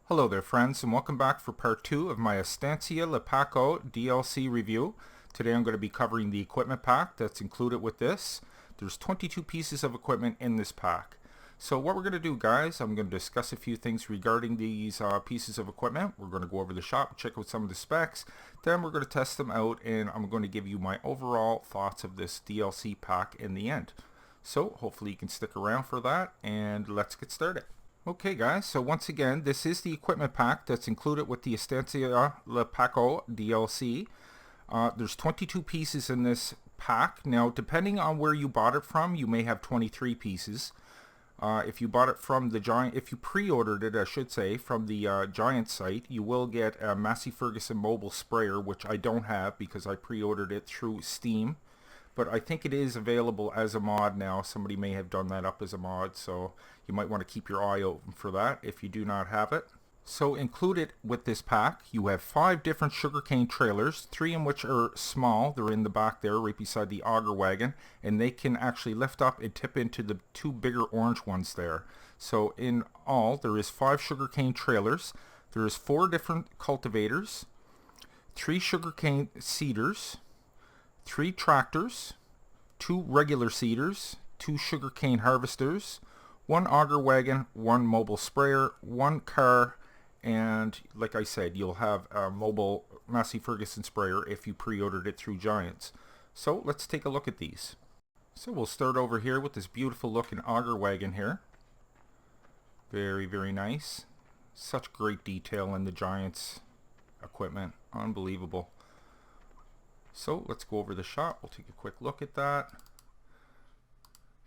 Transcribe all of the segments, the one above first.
Hello there friends, and welcome back for part 2 of my Estancia Lapacho DLC review. Today I'm going to be covering the equipment pack that's included with this. There's 22 pieces of equipment in this pack. So what we're going to do, guys, I'm going to discuss a few things regarding these pieces of equipment. We're going to go over the shop, check out some of the specs, then we're going to test them out, and I'm going to give you my overall thoughts of this DLC pack in the end. So hopefully you can stick around for that, and let's get started. Okay guys, so once again, this is the equipment pack that's included with the Estancia Lapacho DLC. There's 22 pieces in this pack. Now, depending on where you bought it from, you may have 23 pieces. If you bought it from the Giant, if you pre-ordered it, I should say, from the Giant site, you will get a Massey Ferguson mobile sprayer, which I don't have because I pre-ordered it through Steam. But I think it is available as a mod now. Somebody may have done that up as a mod, so you might want to keep your eye open for that if you do not have it. So included with this pack, you have 5 different sugarcane trailers, 3 in which are small. They're in the back there, right beside the auger wagon, and they can actually lift up and tip into the 2 bigger orange ones there. So in all, there is 5 sugarcane trailers. There is 4 different cultivators, 3 sugarcane cedars, 3 tractors, 2 regular cedars, 2 sugarcane harvesters, 1 auger wagon, 1 mobile sprayer, 1 car, and like I said, you'll have a mobile Massey Ferguson sprayer if you pre-ordered it through Giants. So let's take a look at these. So we'll start over here with this beautiful looking auger wagon here. Very, very nice. Such great detail in the Giants equipment. Unbelievable. So let's go over the shop. We'll take a quick look at that.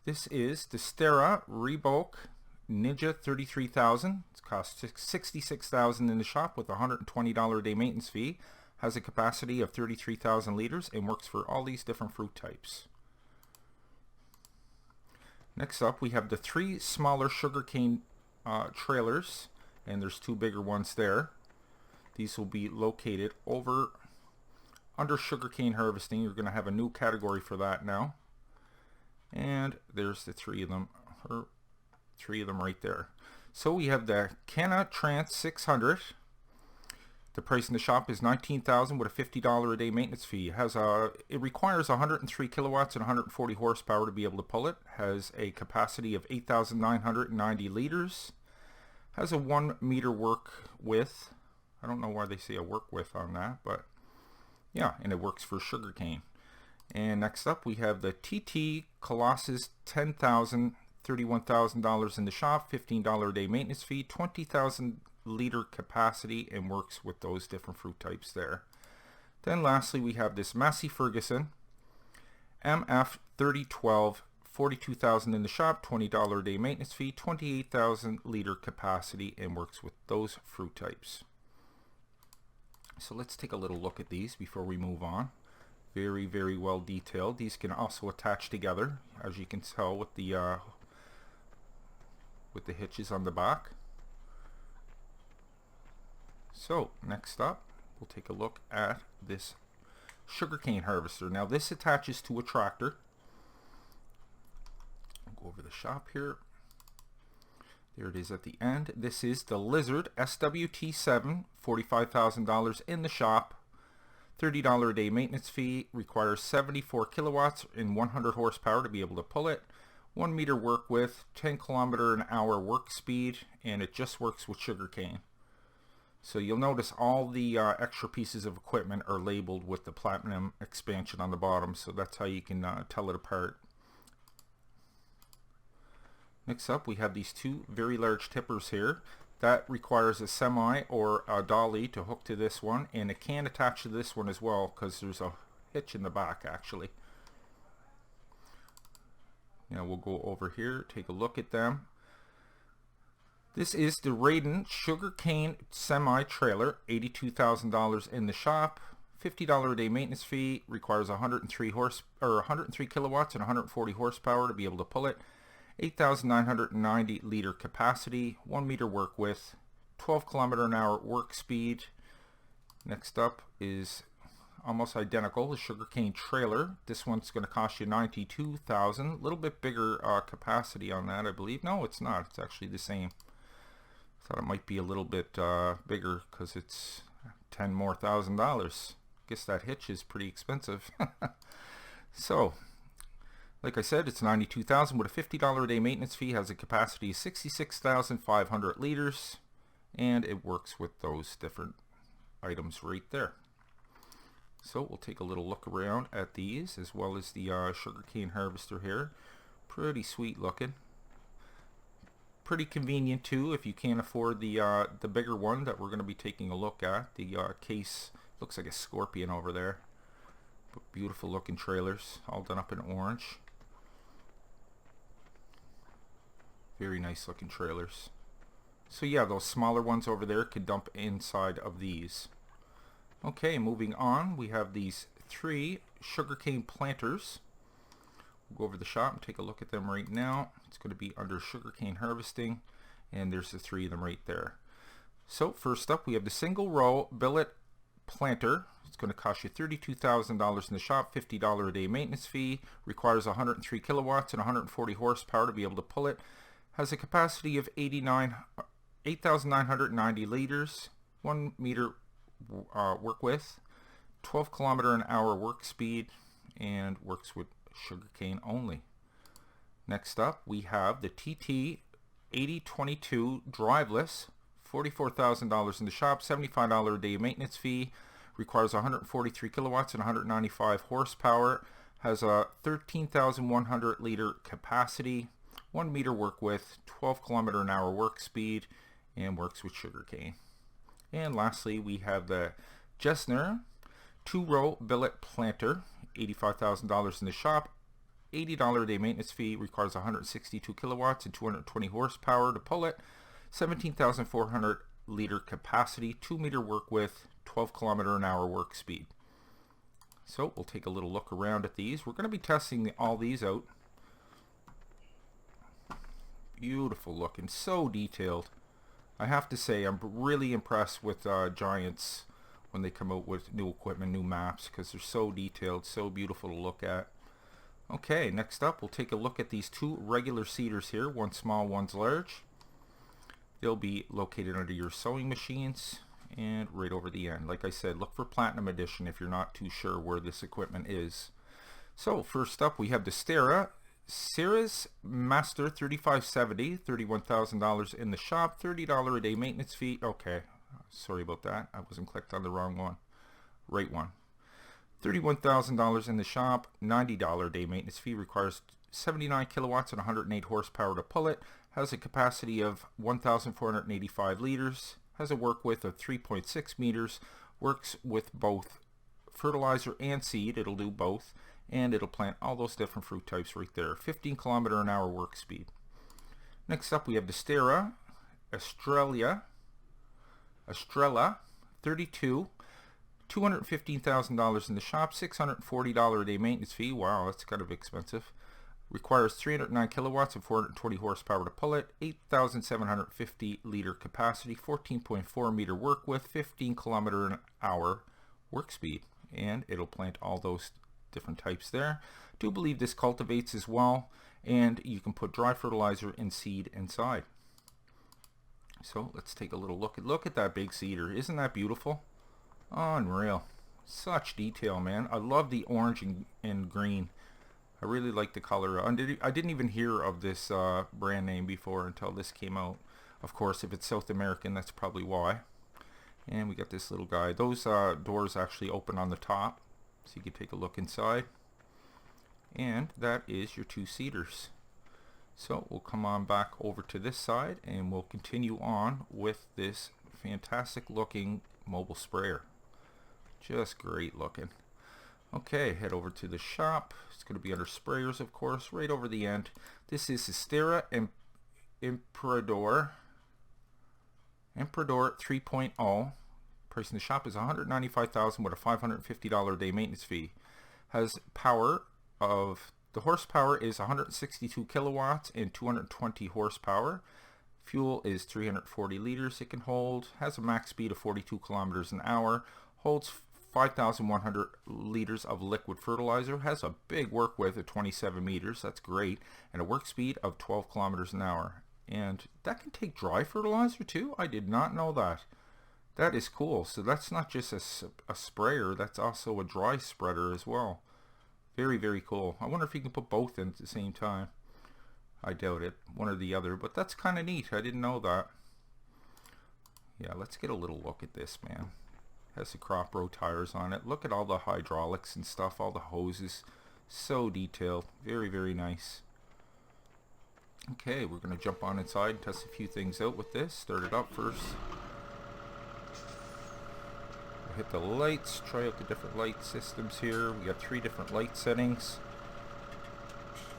This is the Stara Reebok Ninja 33,000. It costs $66,000 in the shop with a $120 a day maintenance fee. Has a capacity of 33,000 liters and works for all these different fruit types. Next up, we have the 3 smaller sugarcane trailers, and there's 2 bigger ones there. These will be located over under sugarcane harvesting. You're going to have a new category for that now. And there's the 3 of them, or 3 of them right there. So we have the Cana Trans 600. The price in the shop is $19,000 with a $50 a day maintenance fee. It requires 103 kilowatts and 140 horsepower to be able to pull it. Has a capacity of 8,990 liters. Has a 1 meter work width. I don't know why they say a work width on that, but yeah, and it works for sugarcane. And next up, we have the TT Colossus 10,000, $31,000 in the shop, $15 a day maintenance fee, 20,000 liter capacity, and works with those different fruit types there. Then lastly, we have this Massey Ferguson Mf 3012, 42,000 in the shop, $20 a day maintenance fee, 28,000 liter capacity, and works with those fruit types. So let's take a little look at these before we move on. Very, very well detailed. These can also attach together, as you can tell with the hitches on the back. So next up, we'll take a look at this sugarcane harvester. Now this attaches to a tractor. I'll go over the shop here. There it is at the end. This is the Lizard SWT7, $45,000 in the shop. $30 a day maintenance fee. Requires 74 kilowatts and 100 horsepower to be able to pull it. 1 meter work width, 10 kilometer an hour work speed, and it just works with sugarcane. So you'll notice all the extra pieces of equipment are labeled with the platinum expansion on the bottom, so that's how you can tell it apart. Next up, we have these 2 very large tippers here. That requires a semi or a dolly to hook to this one, and it can attach to this one as well because there's a hitch in the back actually. Now we'll go over here, take a look at them. This is the Raiden Sugarcane Semi Trailer, $82,000 in the shop, $50 a day maintenance fee, requires 103 kilowatts and 140 horsepower to be able to pull it. 8,990 liter capacity, 1 meter work width, 12 kilometer an hour work speed. Next up is almost identical, the sugarcane trailer. This one's going to cost you $92,000. A little bit bigger capacity on that, I believe. No, it's not. It's actually the same. Thought it might be a little bit bigger because it's $10,000 more. Guess that hitch is pretty expensive. So, like I said, it's $92,000 with a $50 a day maintenance fee. Has a capacity of 66,500 liters, and it works with those different items right there. So we'll take a little look around at these, as well as the Sugarcane Harvester here. Pretty sweet looking. Pretty convenient too if you can't afford the bigger one that we're going to be taking a look at. The case looks like a scorpion over there. But beautiful looking trailers, all done up in orange. Very nice looking trailers. So yeah, those smaller ones over there could dump inside of these. Okay, moving on, we have these 3 sugarcane planters. We'll go over the shop and take a look at them right now. It's going to be under sugarcane harvesting, and there's the 3 of them right there. So first up, we have the single row billet planter. It's going to cost you $32,000 in the shop, $50 a day maintenance fee. Requires 103 kilowatts and 140 horsepower to be able to pull it. Has a capacity of 8,990 liters, 1 meter work width, 12 kilometer an hour work speed, and works with sugarcane only. Next up, we have the TT 8022 Driveless, $44,000 in the shop, $75 a day maintenance fee. Requires 143 kilowatts and 195 horsepower. Has a 13,100 liter capacity, 1 meter work width, 12 kilometer an hour work speed, and works with sugarcane. And lastly, we have the Jesner 2-row billet planter, $85,000 in the shop, $80 a day maintenance fee. Requires 162 kilowatts and 220 horsepower to pull it, 17,400 liter capacity, 2 meter work width, 12 kilometer an hour work speed. So we'll take a little look around at these. We're going to be testing all these out. Beautiful looking, so detailed. I have to say, I'm really impressed with Giants when they come out with new equipment, new maps, because they're so detailed, so beautiful to look at. Okay, next up, we'll take a look at these 2 regular cedars here. One small, one's large. They'll be located under your sewing machines and right over the end. Like I said, look for Platinum Edition if you're not too sure where this equipment is. So first up, we have the Stara St Max 3570, $31,000 in the shop, $30 a day maintenance fee. Okay, sorry about that. I wasn't clicked on the wrong one. Right one. $31,000 in the shop, $90 a day maintenance fee. Requires 79 kilowatts and 108 horsepower to pull it. Has a capacity of 1,485 liters. Has a work width of 3.6 meters. Works with both fertilizer and seed. It'll do both. And it'll plant all those different fruit types right there. 15 kilometer an hour work speed. Next up, we have the Stara Estrela 32, $215,000 in the shop, $640 a day maintenance fee. Wow, that's kind of expensive. Requires 309 kilowatts and 420 horsepower to pull it. 8,750 liter capacity, 14.4 meter work width, 15 kilometer an hour work speed. And it'll plant all those different types there. Do believe this cultivates as well, and you can put dry fertilizer and seed inside. So let's take a little look at that big cedar. Isn't that beautiful? Unreal. Such detail, man. I love the orange and green. I really like the color. I didn't even hear of this brand name before until this came out. Of course, if it's South American, that's probably why. And we got this little guy. Those doors actually open on the top, so you can take a look inside. And that is your 2 cedars. So we'll come on back over to this side and we'll continue on with this fantastic looking mobile sprayer. Just great looking. Okay, head over to the shop. It's going to be under sprayers, of course, right over the end. This is the Stara Emperador 3.0. Price in the shop is $195,000 with a $550 a day maintenance fee. Has power of, the horsepower is 162 kilowatts and 220 horsepower. Fuel is 340 liters it can hold. Has a max speed of 42 kilometers an hour. Holds 5,100 liters of liquid fertilizer. Has a big work width of 27 meters. That's great. And a work speed of 12 kilometers an hour. And that can take dry fertilizer too? I did not know that. That is cool. So that's not just a sprayer, that's also a dry spreader as well. Very, very cool. I wonder if you can put both in at the same time. I doubt it, one or the other, but that's kind of neat. I didn't know that. Yeah, let's get a little look at this, man. Has the crop row tires on it. Look at all the hydraulics and stuff, all the hoses. So detailed. Very, very nice. Okay, we're going to jump on inside and test a few things out with this. Start it up first. We'll hit the lights, try out the different light systems here. We got 3 different light settings.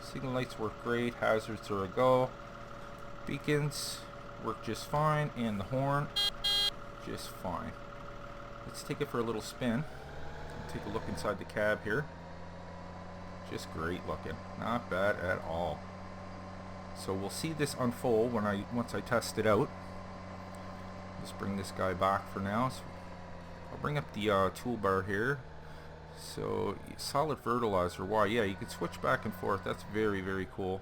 Signal lights work great. Hazards are a go. Beacons work just fine. And the horn, just fine. Let's take it for a little spin. Take a look inside the cab here. Just great looking. Not bad at all. So we'll see this unfold once I test it out. Let's bring this guy back for now. So I'll bring up the toolbar here. So solid fertilizer. Wow, yeah, you can switch back and forth. That's very, very cool.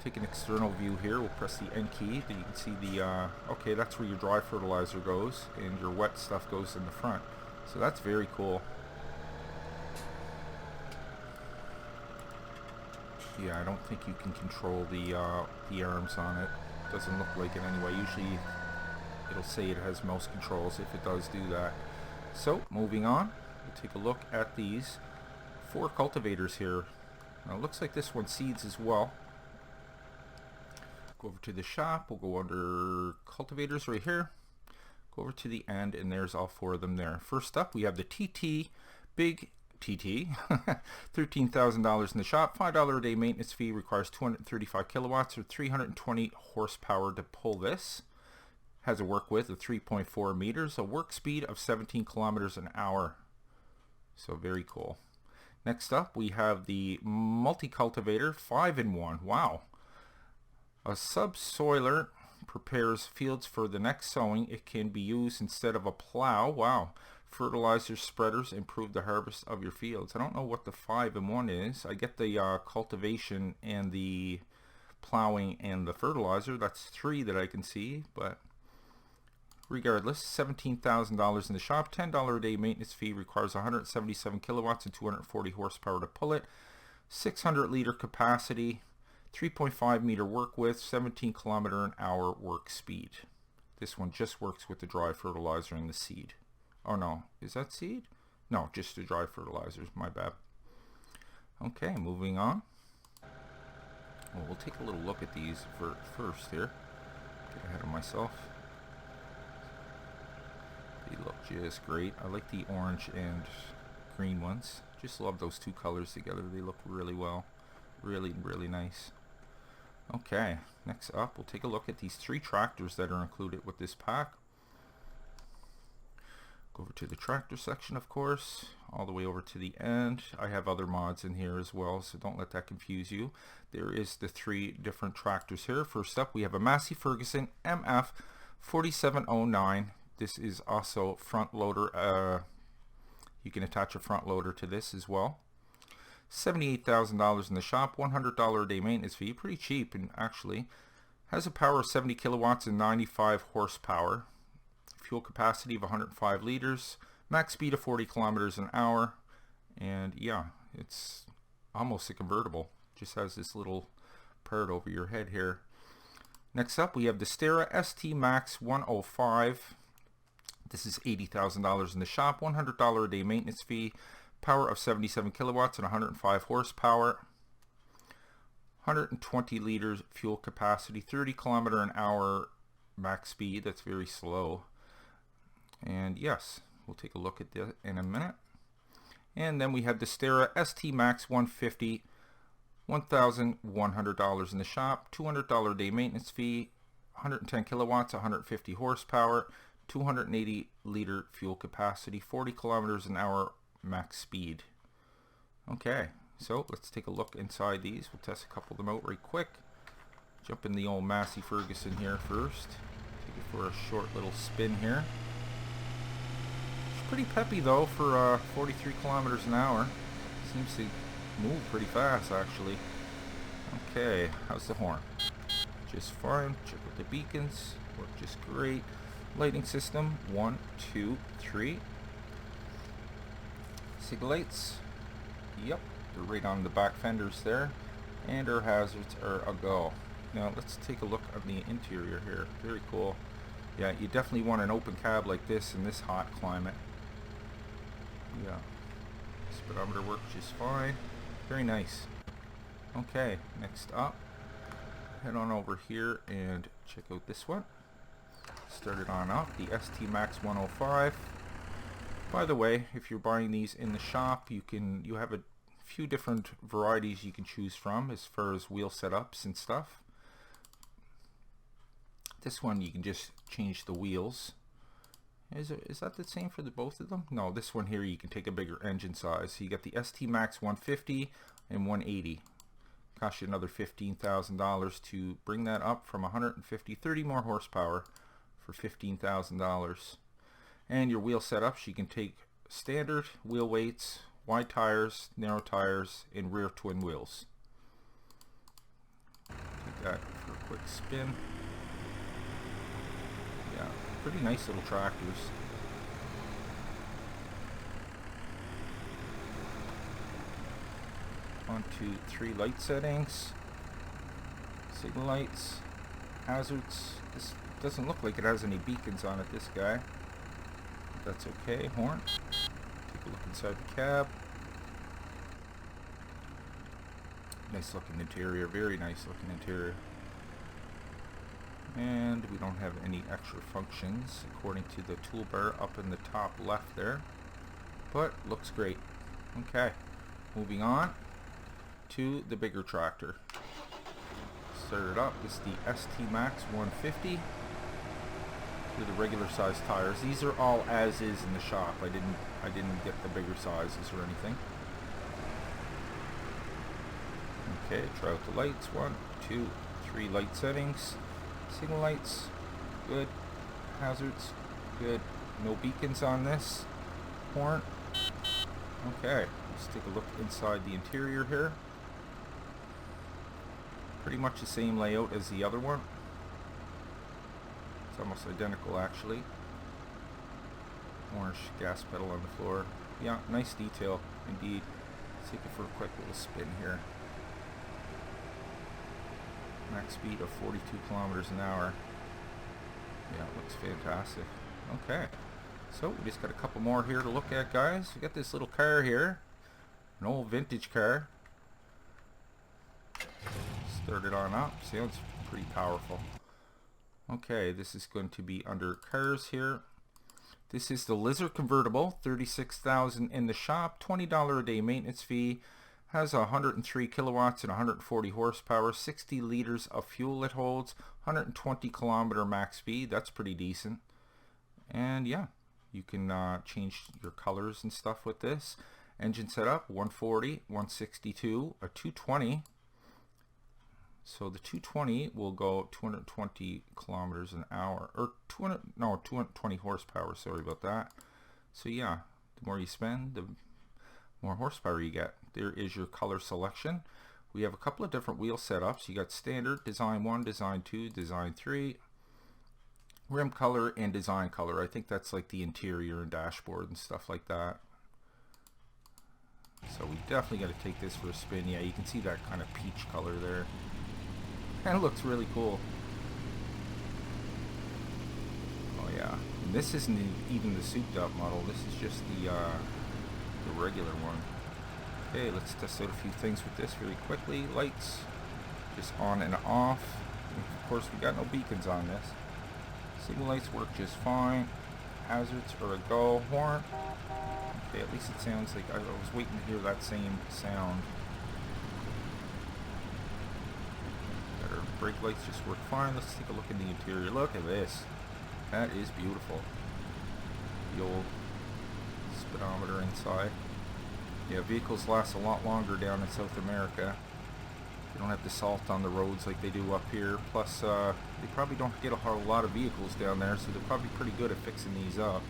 Take an external view here. We'll press the N key. Then you can see the okay, that's where your dry fertilizer goes, and your wet stuff goes in the front. So that's very cool. Yeah, I don't think you can control the arms on it. Doesn't look like it anyway. Usually it'll say it has mouse controls if it does do that. So moving on, we'll take a look at these 4 cultivators here. Now it looks like this one seeds as well. Go over to the shop. We'll go under cultivators right here. Go over to the end, and there's all 4 of them there. First up, we have the TT Big TT, $13,000 in the shop, $5 a day maintenance fee, requires 235 kilowatts or 320 horsepower to pull this. Has a work width of 3.4 meters, a work speed of 17 kilometers an hour. So very cool. Next up, we have the multi-cultivator 5-in-1. Wow. A subsoiler prepares fields for the next sowing. It can be used instead of a plow. Wow. Fertilizer spreaders improve the harvest of your fields. I don't know what the 5-in-1 is. I get the cultivation and the plowing and the fertilizer. That's 3 that I can see, but regardless, $17,000 in the shop, $10 a day maintenance fee, requires 177 kilowatts and 240 horsepower to pull it, 600 liter capacity, 3.5 meter work width, 17 kilometer an hour work speed. This one just works with the dry fertilizer and the seed. Oh no, is that seed? No, just the dry fertilizers, my bad. Okay, moving on. Well, we'll take a little look at these first here. Get ahead of myself. They look just great. I like the orange and green ones. Just love those 2 colors together. They look really well. Really, really nice. Okay, next up, we'll take a look at these 3 tractors that are included with this pack. Go over to the tractor section, of course, all the way over to the end. I have other mods in here as well, so don't let that confuse you. There is the 3 different tractors here. First up, we have a Massey Ferguson Mf 4709. This is also front loader. You can attach a front loader to this as well. $78,000 in the shop, $100 a day maintenance fee. Pretty cheap, and actually has a power of 70 kilowatts and 95 horsepower. Fuel capacity of 105 liters, max speed of 40 kilometers an hour, and yeah, it's almost a convertible. Just has this little part over your head here. Next up, we have the Stara St Max 105. This is $80,000 in the shop, $100 a day maintenance fee, power of 77 kilowatts and 105 horsepower, 120 liters fuel capacity, 30 kilometer an hour max speed. That's very slow. And yes, we'll take a look at that in a minute. And then we have the Stara St Max 150, $1,100 in the shop, $200 a day maintenance fee, 110 kilowatts, 150 horsepower, 280 liter fuel capacity, 40 kilometers an hour max speed. Okay, so let's take a look inside these. We'll test a couple of them out right quick. Jump in the old Massey Ferguson here first. Take it for a short little spin here. Pretty peppy though for 43 kilometers an hour. Seems to move pretty fast actually. Okay, how's the horn? just fine. Check out the beacons, work just great. Lighting system, 1, 2, 3. Signal lights, yep, they're right on the back fenders there. And our hazards are a go. Now let's take a look at the interior here. Very cool. Yeah, you definitely want an open cab like this in this hot climate. Yeah, speedometer works just fine. Very nice. Okay, next up, head on over here and check out this one. Start it on up, the ST Max 105. By the way, if you're buying these in the shop, you have a few different varieties you can choose from as far as wheel setups and stuff. This one you can just change the wheels. Is that the same for the both of them? No, this one here you can take a bigger engine size. So you got the ST Max 150 and 180. Cost you another $15,000 to bring that up from 150, 30 more horsepower for $15,000. And your wheel setups, you can take standard wheel weights, wide tires, narrow tires, and rear twin wheels. Take that for a quick spin. Yeah, pretty nice little tractors. One, two, three light settings, signal lights, hazards. This doesn't look like it has any beacons on it, this guy. But that's okay. Horn. Take a look inside the cab. Nice looking interior, very nice looking interior. And we don't have any extra functions according to the toolbar up in the top left there, but looks great. Okay, moving on to the bigger tractor. Start it up. This is the ST Max 150 with the regular size tires. These are all as is in the shop. I didn't get the bigger sizes or anything. Okay, try out the lights. 1, 2, 3 light settings. Signal lights, good. Hazards, good. No beacons on this. Horn. Okay, let's take a look inside the interior here. Pretty much the same layout as the other one. It's almost identical actually. Orange gas pedal on the floor. Yeah, nice detail indeed. Let's take it for a quick little spin here. Max speed of 42 kilometers an hour. Yeah, it looks fantastic. Okay, so we just got a couple more here to look at, guys. We got this little car here, an old vintage car. Start it on up. Sounds pretty powerful. Okay, this is going to be under cars here. This is the Lizard Convertible, $36,000 in the shop, $20 a day maintenance fee. Has 103 kilowatts and 140 horsepower, 60 liters of fuel it holds, 120 kilometer max speed. That's pretty decent. And yeah, you can change your colors and stuff with this. Engine setup, 140, 162, a 220. So the 220 will go 220 kilometers an hour, or 220 horsepower, sorry about that. So yeah, the more you spend, the more horsepower you get. There is your color selection. We have a couple of different wheel setups. You got standard, design 1, design 2, design 3, rim color, and design color. I think that's like the interior and dashboard and stuff like that. So we definitely got to take this for a spin. Yeah, you can see that kind of peach color there. And it looks really cool. Oh yeah, and this isn't even the souped up model. This is just the regular one. Okay, let's test out a few things with this really quickly. Lights, just on and off. And of course, we got no beacons on this. Signal lights work just fine. Hazards are a go. Horn. Okay, at least it sounds like I was waiting to hear that same sound. Our brake lights just work fine. Let's take a look in the interior. Look at this. That is beautiful. The old speedometer inside. Yeah, vehicles last a lot longer down in South America. They don't have the salt on the roads like they do up here. Plus, they probably don't get a whole lot of vehicles down there, so they're probably pretty good at fixing these up.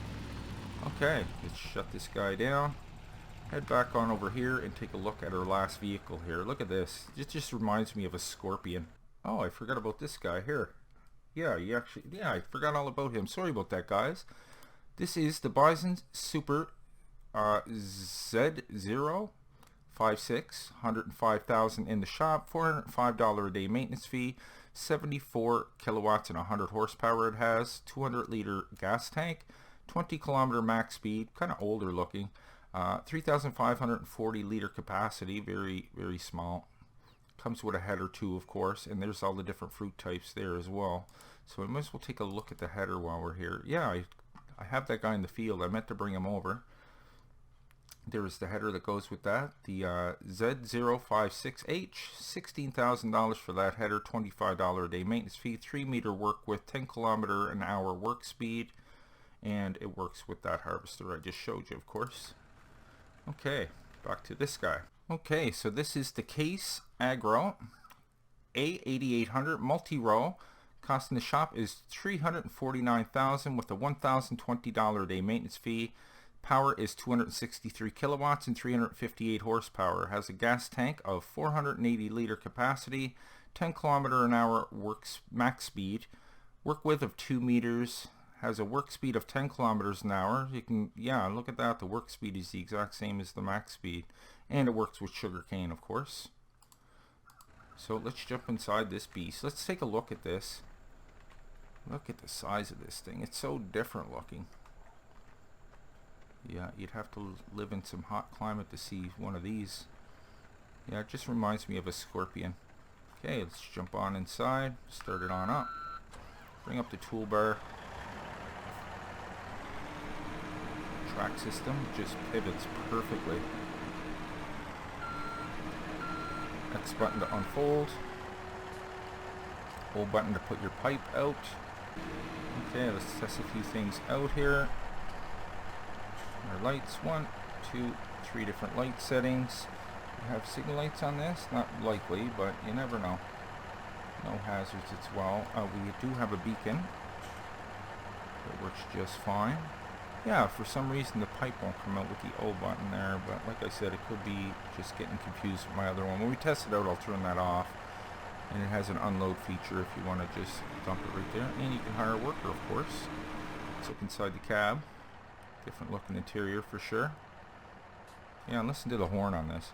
Okay, let's shut this guy down. Head back on over here and take a look at our last vehicle here. Look at this. It just reminds me of a Scorpion. Oh, I forgot about this guy here. Yeah, I forgot all about him. Sorry about that, guys. This is the Bisons Super Z056, 105,000 in the shop, $405 a day maintenance fee, 74 kilowatts and 100 horsepower it has, 200 liter gas tank, 20 kilometer max speed, kind of older looking, 3,540 liter capacity, very, very small. Comes with a header too, of course, and there's all the different fruit types there as well. So we might as well take a look at the header while we're here. Yeah, I have that guy in the field. I meant to bring him over. There is the header that goes with that. The Z056H, $16,000 for that header, $25 a day maintenance fee, 3 meter work width, 10 kilometer an hour work speed, and it works with that harvester I just showed you, of course. Okay, back to this guy. Okay, so this is the Case Agro A8800 multi-row. Cost in the shop is $349,000 with a $1,020 a day maintenance fee. Power is 263 kilowatts and 358 horsepower. Has a gas tank of 480 liter capacity, 10 kilometer an hour max speed, work width of 2 meters. Has a work speed of 10 kilometers an hour. You can, yeah, look at that. The work speed is the exact same as the max speed, and it works with sugarcane, of course. So let's jump inside this beast. Let's take a look at this. Look at the size of this thing. It's so different looking. Yeah, you'd have to live in some hot climate to see one of these. Yeah, it just reminds me of a scorpion. Okay, let's jump on inside. Start it on up. Bring up the toolbar. Track system just pivots perfectly. X button to unfold. Hold button to put your pipe out. Okay, let's test a few things out here. Our lights, 1, 2, 3 different light settings. We have signal lights on this, not likely, but you never know. No hazards as well. We do have a beacon. It works just fine. Yeah, for some reason the pipe won't come out with the O button there, but like I said, it could be just getting confused with my other one. When we test it out, I'll turn that off. And it has an unload feature if you want to just dump it right there. And you can hire a worker, of course. Let's look inside the cab. Different looking interior for sure. Yeah, and listen to the horn on this.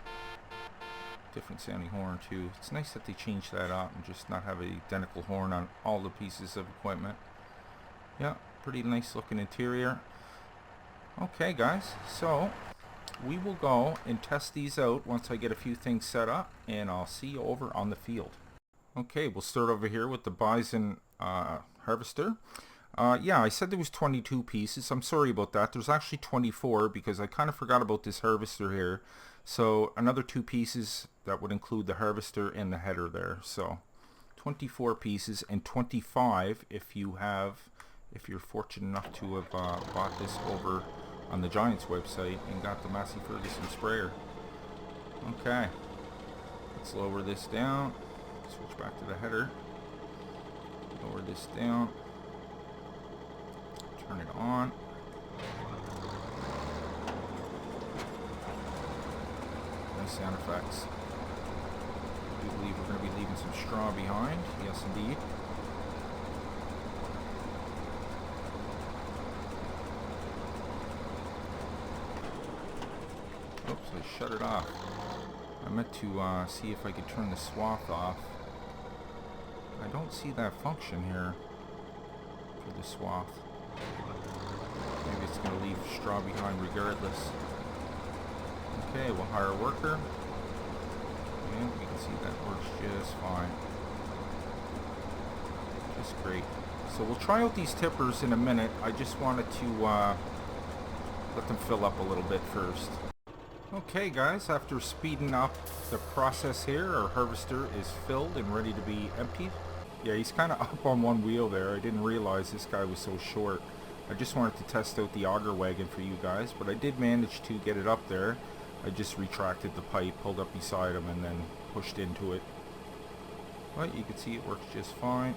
Different sounding horn too. It's nice that they changed that out and just not have an identical horn on all the pieces of equipment. Yeah, pretty nice looking interior. Okay guys, so we will go and test these out once I get a few things set up, and I'll see you over on the field. Okay, we'll start over here with the Bison Harvester. Yeah, I said there was 22 pieces. I'm sorry about that. There's actually 24 because I kind of forgot about this harvester here. So another 2 pieces that would include the harvester and the header there. So 24 pieces, and 25 if you're fortunate enough to have bought this over on the Giants website and got the Massey Ferguson sprayer. Okay, let's lower this down. Switch back to the header. Lower this down. Turn it on. Nice sound effects. I do believe we're going to be leaving some straw behind. Yes, indeed. Oops, I shut it off. I meant to see if I could turn the swath off. I don't see that function here for the swath. Maybe it's going to leave straw behind regardless. Okay, we'll hire a worker. And we can see that works just fine. Just great. So we'll try out these tippers in a minute. I just wanted to let them fill up a little bit first. Okay guys, after speeding up the process here, our harvester is filled and ready to be emptied. Yeah, he's kind of up on one wheel there. I didn't realize this guy was so short. I just wanted to test out the auger wagon for you guys, but I did manage to get it up there. I just retracted the pipe, pulled up beside him, and then pushed into it. But you can see it works just fine.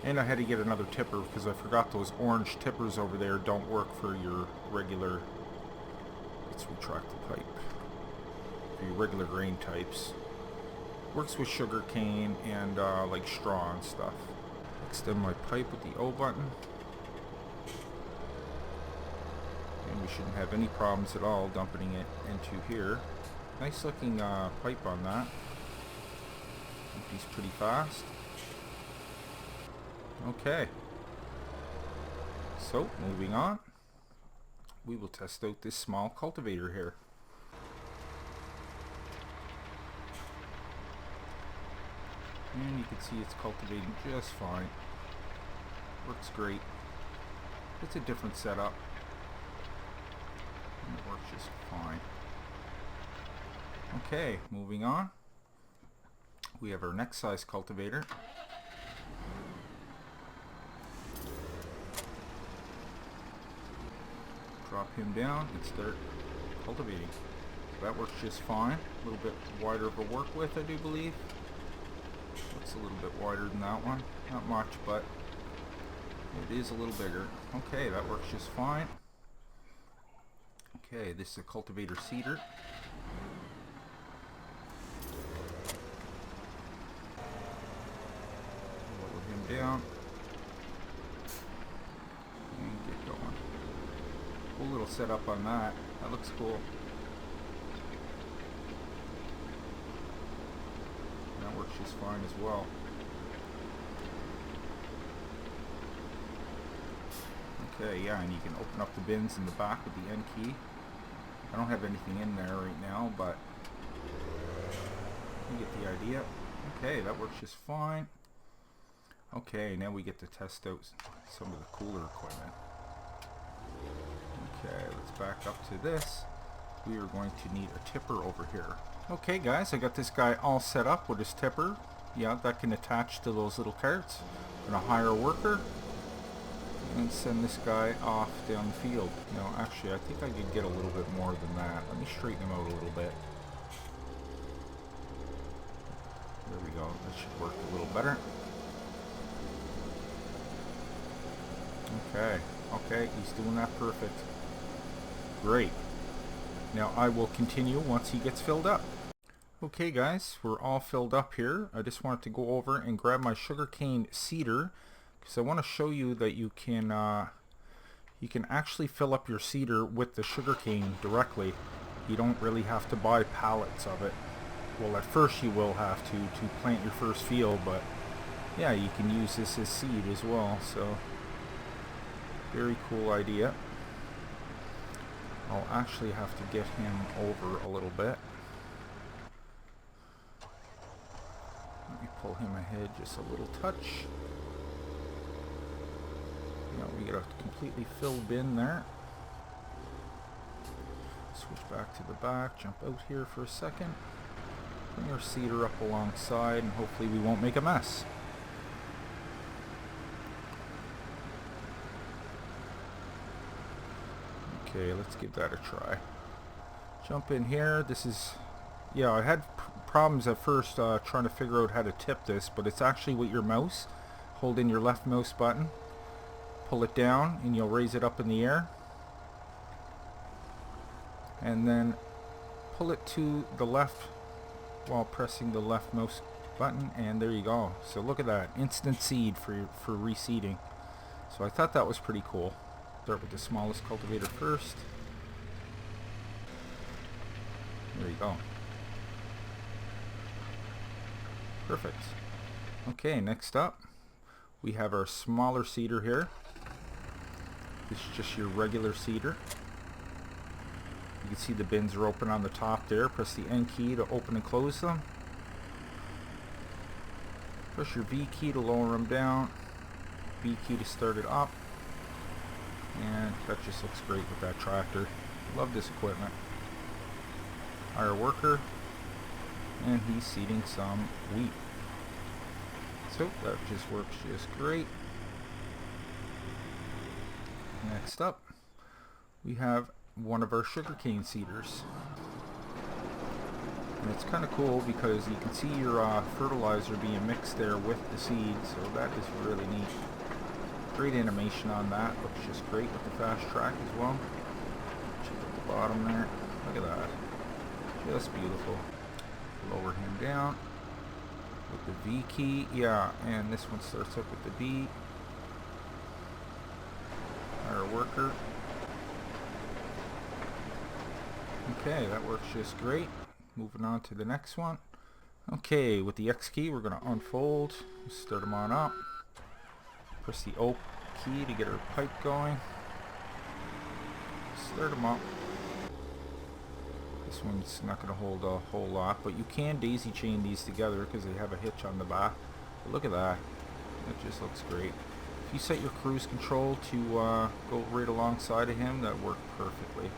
And I had to get another tipper because I forgot those orange tippers over there don't work for your regular... Let's retract the pipe. For your regular grain types. Works with sugarcane and like straw and stuff. Extend my pipe with the O button. And we shouldn't have any problems at all dumping it into here. Nice looking pipe on that. Empties pretty fast. Okay. So, moving on. We will test out this small cultivator here. And you can see it's cultivating just fine. Works great. It's a different setup. And it works just fine. Okay, moving on. We have our next size cultivator. Drop him down and start cultivating. That works just fine. A little bit wider of a work width, I do believe. Looks a little bit wider than that one. Not much, but it is a little bigger. Okay, that works just fine. Okay, this is a Cultivator Cedar. Lower him down. And get going. Cool little setup on that. That looks cool. That works just fine as well. Okay, yeah, and you can open up the bins in the back with the N key. I don't have anything in there right now, but you get the idea. Okay, that works just fine. Okay, now we get to test out some of the cooler equipment. Okay, let's back up to this. We are going to need a tipper over here. Okay guys, I got this guy all set up with his tipper. Yeah, that can attach to those little carts. I'm gonna hire a worker and send this guy off down the field. You know, actually I think I could get a little bit more than that. Let me straighten him out a little bit. There we go, that should work a little better. Okay, he's doing that perfect. Great. Now I will continue once he gets filled up. Okay guys, we're all filled up here. I just wanted to go over and grab my Sugarcane Cedar because I want to show you that you can actually fill up your cedar with the sugarcane directly. You don't really have to buy pallets of it. Well, at first you will have to plant your first field, but yeah, you can use this as seed as well. So very cool idea. I'll actually have to get him over a little bit. Let me pull him ahead just a little touch. Yeah, we got a completely filled bin there. Switch back to the back, jump out here for a second. Bring our cedar up alongside and hopefully we won't make a mess. Okay, let's give that a try. Jump in here. This is, yeah, I had problems at first trying to figure out how to tip this, but it's actually with your mouse. Hold in your left mouse button, pull it down, and you'll raise it up in the air. And then pull it to the left while pressing the left mouse button, and there you go. So look at that, instant seed for reseeding. So I thought that was pretty cool. Start with the smallest cultivator first. There you go. Perfect. Okay, next up we have our smaller cedar here. This is just your regular cedar. You can see the bins are open on the top there. Press the N key to open and close them. Push your V key to lower them down. B key to start it up. And that just looks great with that tractor. Love this equipment. Hire a worker, and he's seeding some wheat. So that just works just great. Next up, we have one of our sugarcane cedars. And it's kind of cool because you can see your fertilizer being mixed there with the seeds, so that is really neat. Great animation on that, looks just great with the fast track as well. Check out the bottom there, look at that, just beautiful. Lower him down, with the V key, yeah, and this one starts up with the B. Our worker. Okay, that works just great. Moving on to the next one. Okay, with the X key, we're going to unfold, start them on up. Press the O key to get our pipe going. Start them up. This one's not going to hold a whole lot, but you can daisy chain these together because they have a hitch on the back. But look at that. That just looks great. If you set your cruise control to go right alongside of him, that worked perfectly.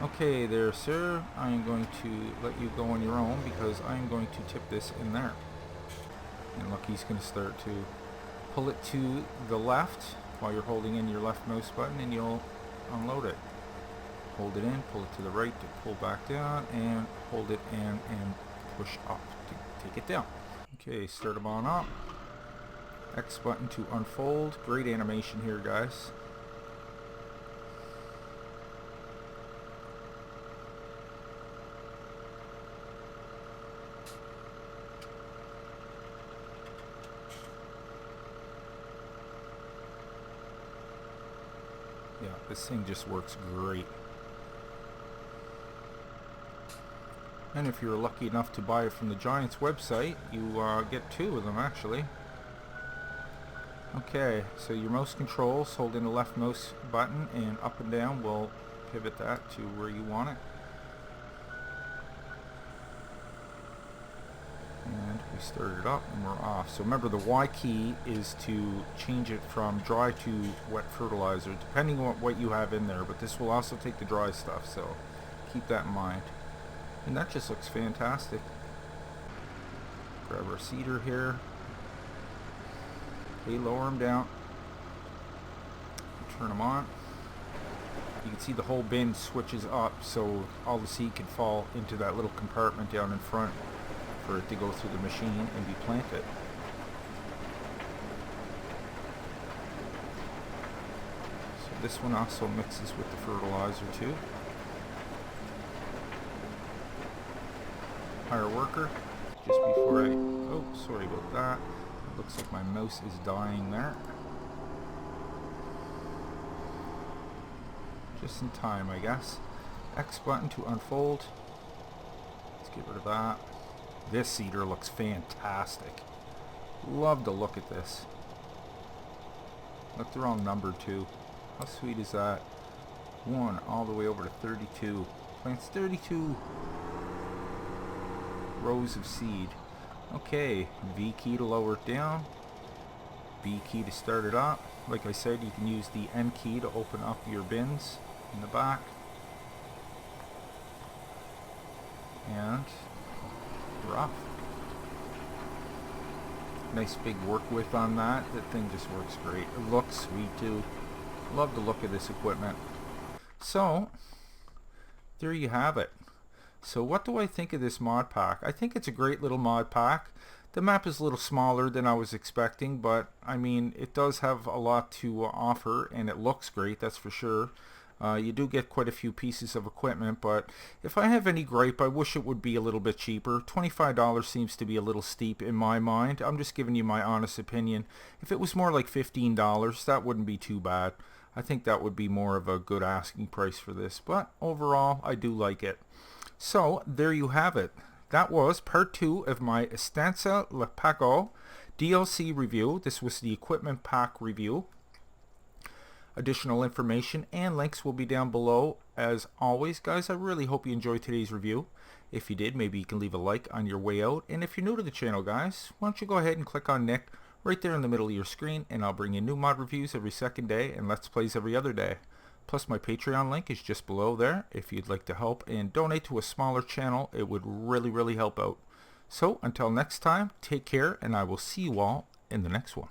Okay there, sir. I am going to let you go on your own because I am going to tip this in there. And look, he's going to start to pull it to the left while you're holding in your left mouse button, and you'll unload it. Hold it in, pull it to the right to pull back down, and hold it in and push up to take it down. Okay, start them on up. X button to unfold. Great animation here, guys. Yeah, this thing just works great. And if you're lucky enough to buy it from the Giants website, you get 2 of them actually. Okay, so your mouse controls, hold in the left mouse button and up and down will pivot that to where you want it. And we started it up and we're off. So remember, the Y key is to change it from dry to wet fertilizer, depending on what you have in there, but this will also take the dry stuff, so keep that in mind. And that just looks fantastic. Grab our cedar here. Okay, lower them down. Turn them on. You can see the whole bin switches up, so all the seed can fall into that little compartment down in front for it to go through the machine and be planted. So this one also mixes with the fertilizer too. Hire worker. Just before oh, sorry about that. It looks like my mouse is dying there. Just in time, I guess. X button to unfold. Let's get rid of that. This cedar looks fantastic. Love the look at this. Look, they're all numbered too. How sweet is that? 1 all the way over to 32. Plants 32 rows of seed. Okay, V key to lower it down. B key to start it up. Like I said, you can use the N key to open up your bins in the back. And we're off. Nice big work width on that. That thing just works great. It looks sweet too. Love the look of this equipment. So there you have it. So what do I think of this mod pack? I think it's a great little mod pack. The map is a little smaller than I was expecting, but I mean, it does have a lot to offer, and it looks great, that's for sure. You do get quite a few pieces of equipment, but if I have any gripe, I wish it would be a little bit cheaper. $25 seems to be a little steep in my mind. I'm just giving you my honest opinion. If it was more like $15, that wouldn't be too bad. I think that would be more of a good asking price for this, but overall, I do like it. So, there you have it. That was part 2 of my Estancia Lapacho DLC review. This was the equipment pack review. Additional information and links will be down below. As always, guys, I really hope you enjoyed today's review. If you did, maybe you can leave a like on your way out. And if you're new to the channel, guys, why don't you go ahead and click on Nick right there in the middle of your screen, and I'll bring you new mod reviews every second day and Let's Plays every other day. Plus, my Patreon link is just below there if you'd like to help and donate to a smaller channel. It would really help out. So, until next time, take care, and I will see you all in the next one.